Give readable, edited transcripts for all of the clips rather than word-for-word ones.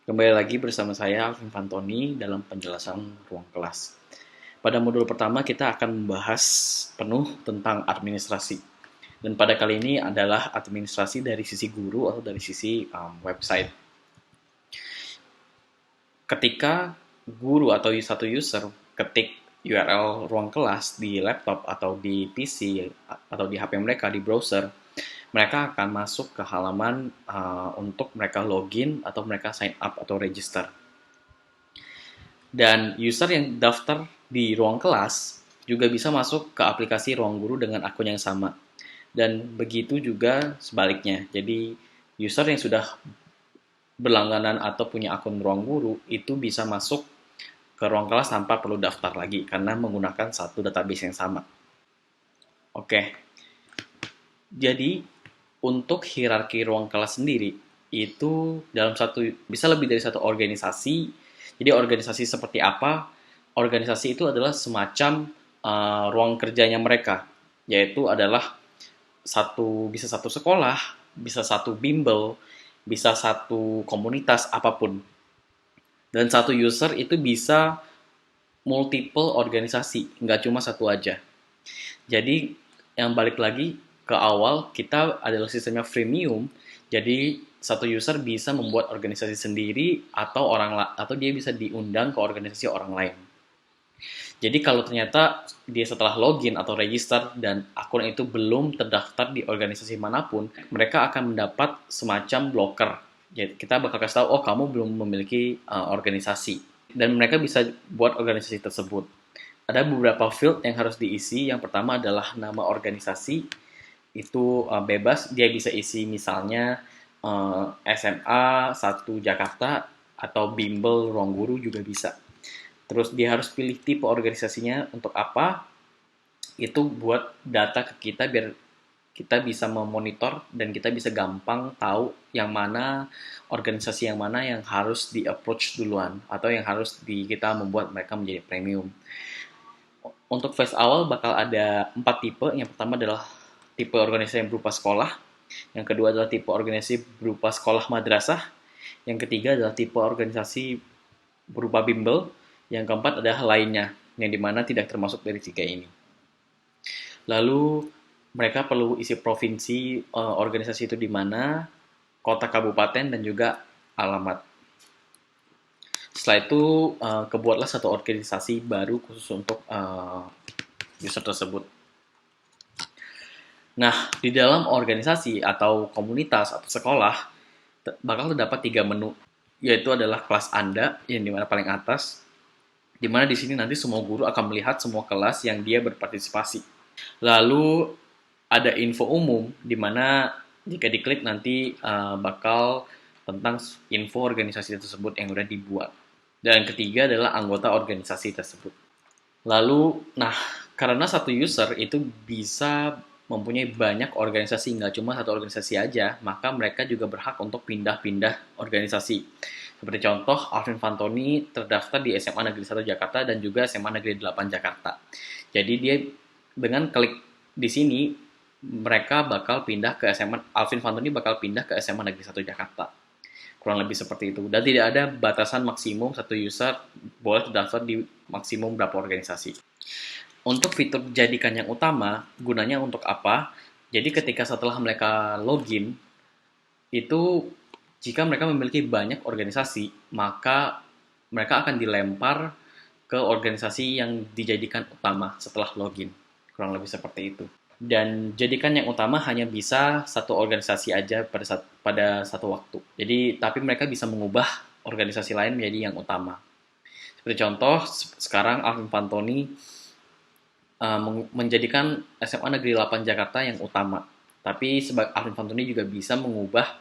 Kembali lagi bersama saya Alvin Fantoni dalam penjelasan ruang kelas. Pada modul pertama kita akan membahas penuh tentang administrasi. Dan pada kali ini adalah administrasi dari sisi guru atau dari sisi website. Ketika guru atau satu user ketik URL ruang kelas di laptop atau di PC atau di HP mereka di browser, mereka akan masuk ke halaman untuk mereka login atau mereka sign up atau register. Dan user yang daftar di ruang kelas juga bisa masuk ke aplikasi ruang guru dengan akun yang sama. Dan begitu juga sebaliknya. Jadi user yang sudah berlangganan atau punya akun ruang guru itu bisa masuk ke ruang kelas tanpa perlu daftar lagi karena menggunakan satu database yang sama. Oke, jadi untuk hierarki ruang kelas sendiri itu dalam satu bisa lebih dari satu organisasi. Jadi organisasi seperti apa? Organisasi itu adalah semacam ruang kerjanya mereka, yaitu adalah bisa satu sekolah, bisa satu bimbel, bisa satu komunitas apapun. Dan satu user itu bisa multiple organisasi, nggak cuma satu aja. Jadi yang balik lagi ke awal kita adalah sistemnya freemium. Jadi satu user bisa membuat organisasi sendiri atau atau dia bisa diundang ke organisasi orang lain. Jadi kalau ternyata dia setelah login atau register dan akun itu belum terdaftar di organisasi manapun, mereka akan mendapat semacam blocker. Jadi kita bakal kasih tahu, oh kamu belum memiliki organisasi. Dan mereka bisa buat organisasi tersebut. Ada beberapa field yang harus diisi. Yang pertama adalah nama organisasi. Itu bebas, dia bisa isi misalnya SMA 1 Jakarta atau Bimbel Ruang Guru juga bisa. Terus dia harus pilih tipe organisasinya untuk apa, itu buat data ke kita biar kita bisa memonitor dan kita bisa gampang tahu yang mana organisasi yang mana yang harus di approach duluan atau yang harus kita membuat mereka menjadi premium. Untuk phase awal bakal ada 4 tipe. Yang pertama adalah tipe organisasi yang berupa sekolah, yang kedua adalah tipe organisasi berupa sekolah madrasah, yang ketiga adalah tipe organisasi berupa bimbel, yang keempat adalah lainnya, yang dimana tidak termasuk dari tiga ini. Lalu mereka perlu isi provinsi organisasi itu di mana, kota kabupaten, dan juga alamat. Setelah itu kebuatlah satu organisasi baru khusus untuk user tersebut. Nah, di dalam organisasi atau komunitas atau sekolah bakal terdapat tiga menu, yaitu adalah kelas Anda yang dimana paling atas, di mana di sini nanti semua guru akan melihat semua kelas yang dia berpartisipasi. Lalu ada info umum, di mana jika diklik nanti bakal tentang info organisasi tersebut yang sudah dibuat. Dan ketiga adalah anggota organisasi tersebut. Lalu, nah, karena satu user itu bisa mempunyai banyak organisasi, nggak cuma satu organisasi aja, maka mereka juga berhak untuk pindah-pindah organisasi. Seperti contoh, Alvin Fantoni terdaftar di SMA Negeri 1 Jakarta dan juga SMA Negeri 8 Jakarta. Jadi dia dengan klik di sini, mereka bakal pindah ke SMA, Alvin Fantoni bakal pindah ke SMA Negeri 1 Jakarta. Kurang lebih seperti itu. Dan tidak ada batasan maksimum satu user boleh terdaftar di maksimum berapa organisasi. Untuk fitur jadikan yang utama, gunanya untuk apa? Jadi ketika setelah mereka login, itu jika mereka memiliki banyak organisasi, maka mereka akan dilempar ke organisasi yang dijadikan utama setelah login. Kurang lebih seperti itu. Dan jadikan yang utama hanya bisa satu organisasi aja pada satu waktu. Jadi, tapi mereka bisa mengubah organisasi lain menjadi yang utama. Seperti contoh, sekarang Alvin Fantoni menjadikan SMA Negeri 8 Jakarta yang utama. Tapi Alvin Fantoni juga bisa mengubah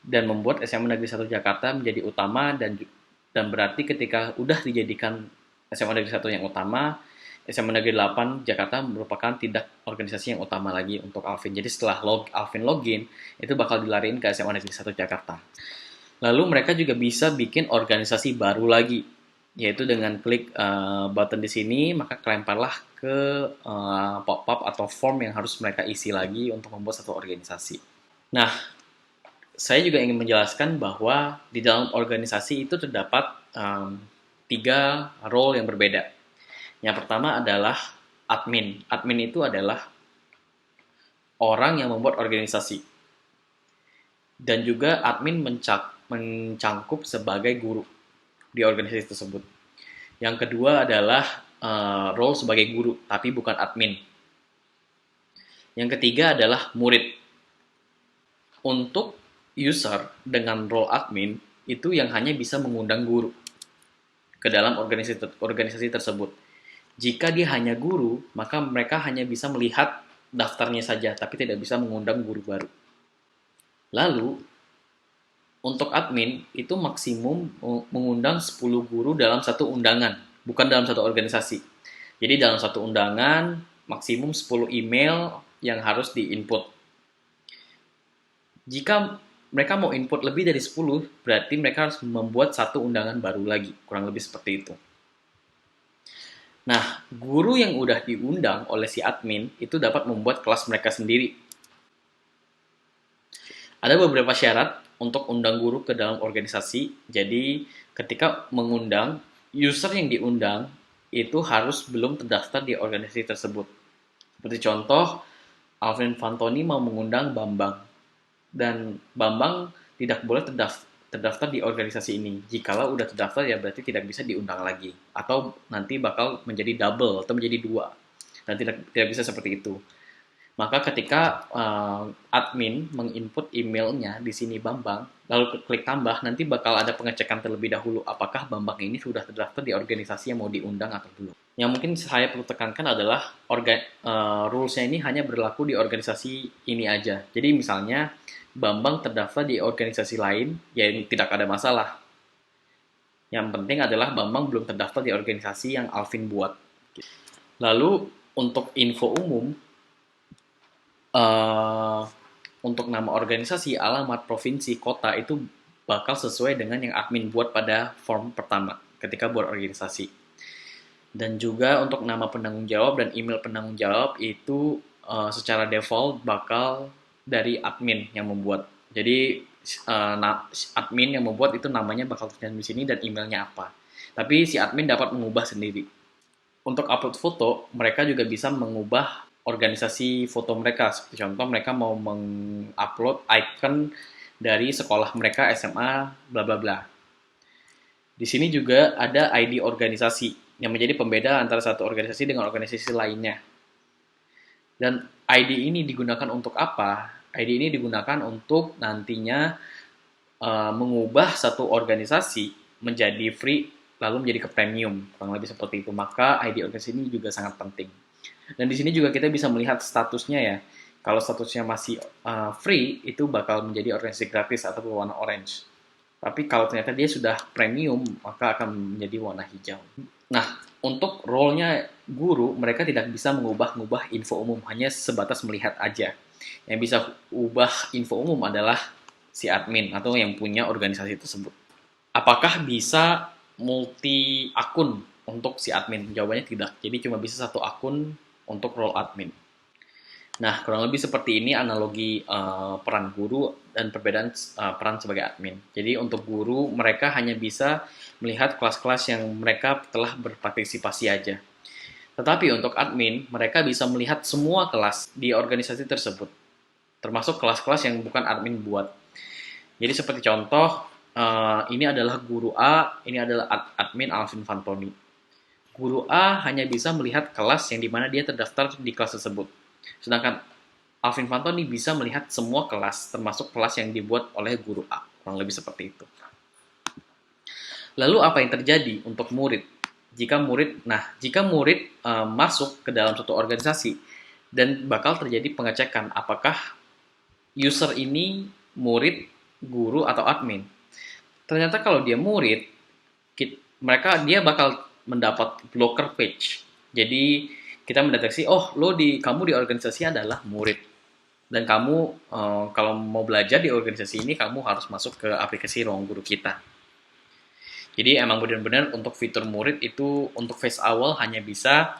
dan membuat SMA Negeri 1 Jakarta menjadi utama dan berarti ketika udah dijadikan SMA Negeri 1 yang utama, SMA Negeri 8 Jakarta merupakan tidak organisasi yang utama lagi untuk Alvin. Jadi setelah Alvin login, itu bakal dilariin ke SMA Negeri 1 Jakarta. Lalu mereka juga bisa bikin organisasi baru lagi, yaitu dengan klik button di sini, maka kelemparlah ke pop-up atau form yang harus mereka isi lagi untuk membuat satu organisasi. Nah, saya juga ingin menjelaskan bahwa di dalam organisasi itu terdapat tiga role yang berbeda. Yang pertama adalah admin. Admin itu adalah orang yang membuat organisasi. Dan juga admin mencangkup sebagai guru di organisasi tersebut. Yang kedua adalah role sebagai guru, tapi bukan admin. Yang ketiga adalah murid. Untuk user dengan role admin, itu yang hanya bisa mengundang guru ke dalam organisasi tersebut. Jika dia hanya guru, maka mereka hanya bisa melihat daftarnya saja, tapi tidak bisa mengundang guru baru. Lalu, untuk admin, itu maksimum mengundang 10 guru dalam satu undangan, bukan dalam satu organisasi. Jadi dalam satu undangan, maksimum 10 email yang harus di-input. Jika mereka mau input lebih dari 10, berarti mereka harus membuat satu undangan baru lagi, kurang lebih seperti itu. Nah, guru yang udah diundang oleh si admin itu dapat membuat kelas mereka sendiri. Ada beberapa syarat untuk undang guru ke dalam organisasi. Jadi, ketika mengundang, user yang diundang itu harus belum terdaftar di organisasi tersebut. Seperti contoh, Alvin Fantoni mau mengundang Bambang. Dan Bambang tidak boleh terdaftar di organisasi ini. Jikalau udah terdaftar ya berarti tidak bisa diundang lagi. Atau nanti bakal menjadi double atau menjadi 2. Dan tidak bisa seperti itu. Maka ketika admin menginput emailnya di sini Bambang, lalu klik tambah, nanti bakal ada pengecekan terlebih dahulu apakah Bambang ini sudah terdaftar di organisasi yang mau diundang atau belum. Yang mungkin saya perlu tekankan adalah rules-nya ini hanya berlaku di organisasi ini aja. Jadi misalnya Bambang terdaftar di organisasi lain, ya tidak ada masalah. Yang penting adalah Bambang belum terdaftar di organisasi yang Alvin buat. Lalu untuk info umum, untuk nama organisasi, alamat, provinsi, kota itu bakal sesuai dengan yang admin buat pada form pertama ketika buat organisasi. Dan juga untuk nama penanggung jawab dan email penanggung jawab itu secara default bakal dari admin yang membuat. Jadi admin yang membuat itu namanya bakal terlihat di sini dan emailnya apa. Tapi si admin dapat mengubah sendiri. Untuk upload foto, mereka juga bisa mengubah organisasi foto mereka. Seperti contoh, mereka mau mengupload icon dari sekolah mereka SMA, bla bla bla. Di sini juga ada ID organisasi yang menjadi pembeda antara satu organisasi dengan organisasi lainnya. Dan ID ini digunakan untuk apa? ID ini digunakan untuk nantinya mengubah satu organisasi menjadi free lalu menjadi ke premium, kurang lebih seperti itu. Maka ID organisasi ini juga sangat penting. Dan di sini juga kita bisa melihat statusnya ya. Kalau statusnya masih free, itu bakal menjadi organisasi gratis atau berwarna orange. Tapi kalau ternyata dia sudah premium, maka akan menjadi warna hijau. Nah, untuk role-nya guru, mereka tidak bisa mengubah-ubah info umum, hanya sebatas melihat aja. Yang bisa ubah info umum adalah si admin atau yang punya organisasi tersebut. Apakah bisa multi akun untuk si admin? Jawabannya tidak. Jadi cuma bisa satu akun untuk role admin. Nah, kurang lebih seperti ini analogi peran guru dan perbedaan peran sebagai admin. Jadi untuk guru, mereka hanya bisa melihat kelas-kelas yang mereka telah berpartisipasi aja. Tetapi untuk admin, mereka bisa melihat semua kelas di organisasi tersebut. Termasuk kelas-kelas yang bukan admin buat. Jadi seperti contoh, ini adalah guru A, ini adalah admin Alvin Fantoni. Guru A hanya bisa melihat kelas yang dimana dia terdaftar di kelas tersebut. Sedangkan Alvin Fantoni bisa melihat semua kelas, termasuk kelas yang dibuat oleh guru A. Kurang lebih seperti itu. Lalu apa yang terjadi untuk murid? Jika murid masuk ke dalam suatu organisasi dan bakal terjadi pengecekan apakah user ini murid, guru, atau admin. Ternyata kalau dia murid, dia bakal mendapat blocker page. Jadi kita mendeteksi, kamu di organisasi adalah murid. Dan kamu kalau mau belajar di organisasi ini, kamu harus masuk ke aplikasi Ruang Guru kita. Jadi emang benar-benar untuk fitur murid itu untuk phase awal hanya bisa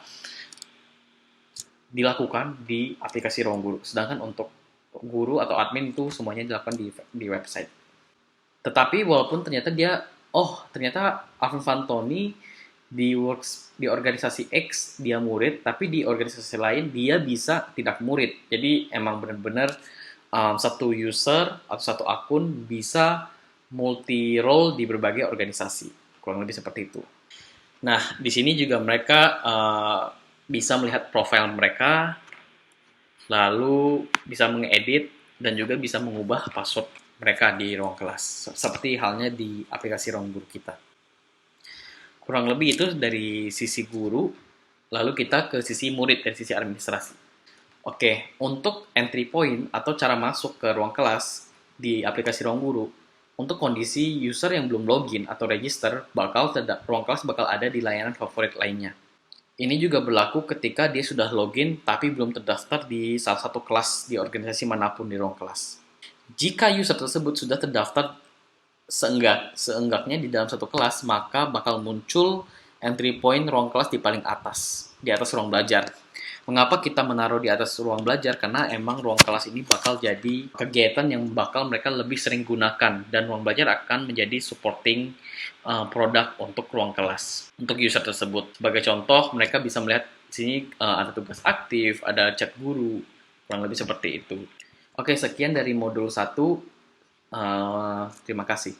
dilakukan di aplikasi Ruang Guru. Sedangkan untuk guru atau admin itu semuanya dilakukan di website. Tetapi walaupun ternyata ternyata Alvin Fantoni di organisasi X dia murid, tapi di organisasi lain dia bisa tidak murid. Jadi emang benar-benar satu user atau satu akun bisa multi role di berbagai organisasi. Kurang lebih seperti itu. Nah, di sini juga mereka bisa melihat profil mereka, lalu bisa mengedit dan juga bisa mengubah password mereka di ruang kelas. Seperti halnya di aplikasi ruang guru kita. Kurang lebih itu dari sisi guru, lalu kita ke sisi murid dari sisi administrasi. Oke, untuk entry point atau cara masuk ke ruang kelas di aplikasi ruang guru, untuk kondisi user yang belum login atau register, ruang kelas bakal ada di layanan favorit lainnya. Ini juga berlaku ketika dia sudah login tapi belum terdaftar di salah satu kelas di organisasi manapun di ruang kelas. Jika user tersebut sudah terdaftar seenggaknya di dalam satu kelas, maka bakal muncul entry point ruang kelas di paling atas, di atas ruang belajar. Mengapa kita menaruh di atas ruang belajar? Karena emang ruang kelas ini bakal jadi kegiatan yang bakal mereka lebih sering gunakan, dan ruang belajar akan menjadi supporting produk untuk ruang kelas, untuk user tersebut. Sebagai contoh, mereka bisa melihat di sini ada tugas aktif, ada chat guru, kurang lebih seperti itu. Oke, sekian dari modul 1. Terima kasih.